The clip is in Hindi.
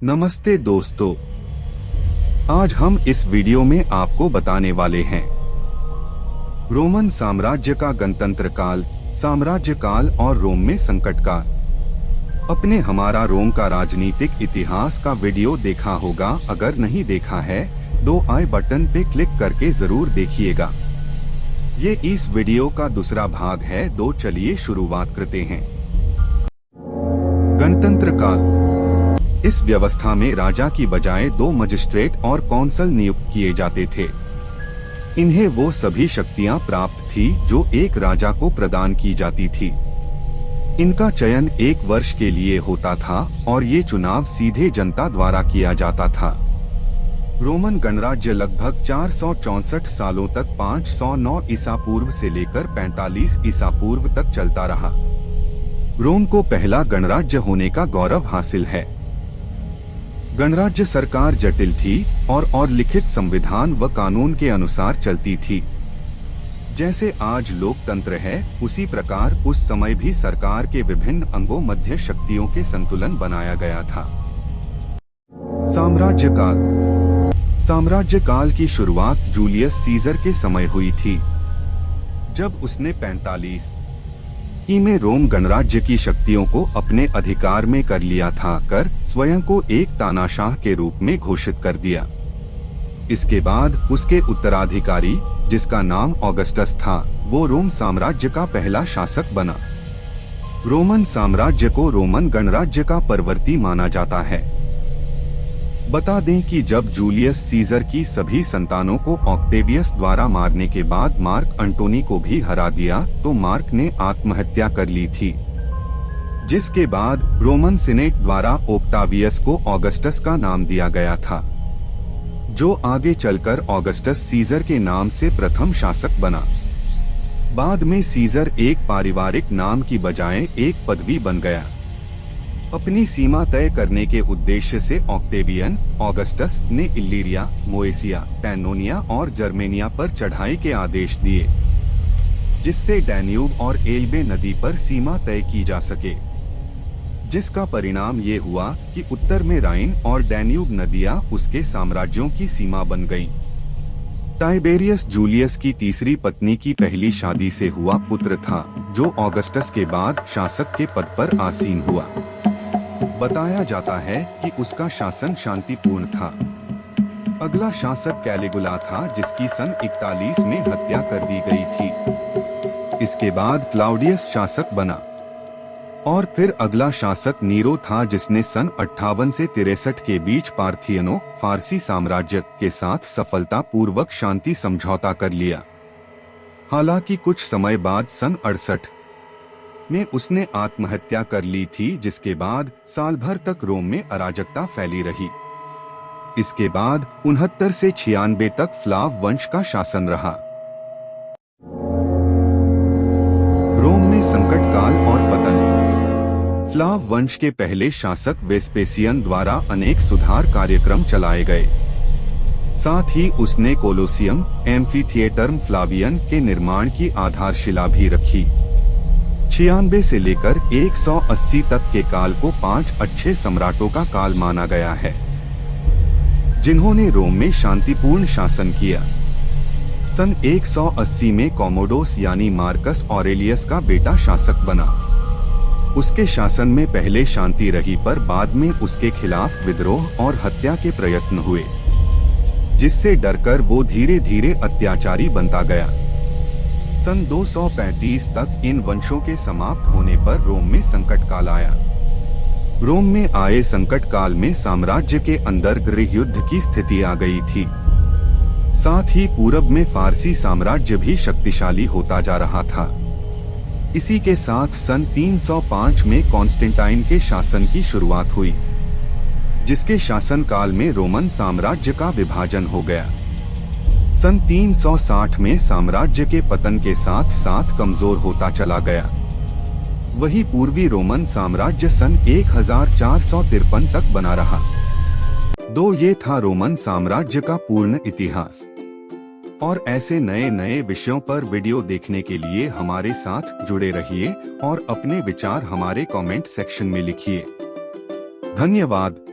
नमस्ते दोस्तों, आज हम इस वीडियो में आपको बताने वाले हैं रोमन साम्राज्य का गणतंत्र काल, साम्राज्य काल और रोम में संकट काल। अपने हमारा रोम का राजनीतिक इतिहास का वीडियो देखा होगा। अगर नहीं देखा है तो आई बटन पे क्लिक करके जरूर देखिएगा। ये इस वीडियो का दूसरा भाग है। तो चलिए शुरुआत करते हैं। गणतंत्र काल। इस व्यवस्था में राजा की बजाय 2 मजिस्ट्रेट और कौंसल नियुक्त किए जाते थे। इन्हें वो सभी शक्तियां प्राप्त थी जो एक राजा को प्रदान की जाती थी। इनका चयन 1 वर्ष के लिए होता था और ये चुनाव सीधे जनता द्वारा किया जाता था। रोमन गणराज्य लगभग 464 सालों तक 509 ईसा पूर्व से लेकर 45 ईसा पूर्व तक चलता रहा। रोम को पहला गणराज्य होने का गौरव हासिल है। गणराज्य सरकार जटिल थी और लिखित संविधान व कानून के अनुसार चलती थी। जैसे आज लोकतंत्र है, उसी प्रकार उस समय भी सरकार के विभिन्न अंगों मध्य शक्तियों के संतुलन बनाया गया था। साम्राज्य काल। साम्राज्य काल की शुरुआत जूलियस सीजर के समय हुई थी, जब उसने 45 में रोम गणराज्य की शक्तियों को अपने अधिकार में कर लिया था, स्वयं को एक तानाशाह के रूप में घोषित कर दिया। इसके बाद उसके उत्तराधिकारी, जिसका ऑगस्टस ऑगस्टस था, वो रोम साम्राज्य का पहला शासक बना। रोमन साम्राज्य को रोमन गणराज्य का परवर्ती माना जाता है। बता दें कि जब जूलियस सीजर की सभी संतानों को ऑक्टेवियस द्वारा मारने के बाद मार्क अंटोनी को भी हरा दिया, तो मार्क ने आत्महत्या कर ली थी, जिसके बाद रोमन सीनेट द्वारा ओक्टावियस को ऑगस्टस का नाम दिया गया था, जो आगे चलकर ऑगस्टस सीजर के नाम से प्रथम शासक बना। बाद में सीजर एक पारिवारिक नाम की बजाय एक पदवी बन गया। अपनी सीमा तय करने के उद्देश्य से ऑक्टेवियन ऑगस्टस ने इल्लीरिया, मोएसिया, पैनोनिया और जर्मेनिया पर चढ़ाई के आदेश दिए, जिससे डैन्यूब और एल्बे नदी पर सीमा तय की जा सके। जिसका परिणाम ये हुआ कि उत्तर में राइन और डैन्यूब नदियां उसके साम्राज्यों की सीमा बन गईं। टाइबेरियस जूलियस की तीसरी पत्नी की पहली शादी से हुआ पुत्र था, जो ऑगस्टस के बाद शासक के पद पर आसीन हुआ। बताया जाता है कि उसका शासन शांतिपूर्ण था। अगला शासक कैलिगुला था, जिसकी सन 41 में हत्या कर दी गई थी। इसके बाद क्लाउडियस शासक बना और फिर अगला शासक नीरो था, जिसने सन 58 से 63 के बीच पार्थियनों फारसी साम्राज्य के साथ सफलतापूर्वक शांति समझौता कर लिया। हालांकि कुछ समय बाद सन 68 में उसने आत्महत्या कर ली थी, जिसके बाद साल भर तक रोम में अराजकता फैली रही। इसके बाद 69 से 96 तक फ्लाव वंश का शासन रहा। रोम में संकट काल और पतन। फ्लाव वंश के पहले शासक वेस्पेसियन द्वारा अनेक सुधार कार्यक्रम चलाए गए। साथ ही उसने कोलोसियम, एम्फीथिएटर्म फ्लावियन के निर्माण की आधारशिला भी रखी। 96 से लेकर 180 तक के काल को 5 अच्छे सम्राटों का काल माना गया है, जिन्होंने रोम में शांतिपूर्ण शासन किया। सन 180 में कॉमोडोस यानी मार्कस ऑरेलियस का बेटा शासक बना। उसके शासन में पहले शांति रही, पर बाद में उसके खिलाफ विद्रोह और हत्या के प्रयत्न हुए, जिससे डरकर वो धीरे धीरे अत्याचारी बनता गया। सन 235 तक इन वंशों के समाप्त होने पर रोम में संकट काल आया। रोम में आए संकट काल में साम्राज्य के अंदर गृह युद्ध की स्थिति आ गई थी। साथ ही पूरब में फारसी साम्राज्य भी शक्तिशाली होता जा रहा था। इसी के साथ सन 305 में कॉन्स्टेंटाइन के शासन की शुरुआत हुई, जिसके शासनकाल में रोमन साम्राज्य का विभाजन हो गया। सन 360 में साम्राज्य के पतन के साथ साथ कमजोर होता चला गया। वही पूर्वी रोमन साम्राज्य सन 1453 तक बना रहा। ये था रोमन साम्राज्य का पूर्ण इतिहास। और ऐसे नए नए विषयों पर वीडियो देखने के लिए हमारे साथ जुड़े रहिए और अपने विचार हमारे कमेंट सेक्शन में लिखिए। धन्यवाद।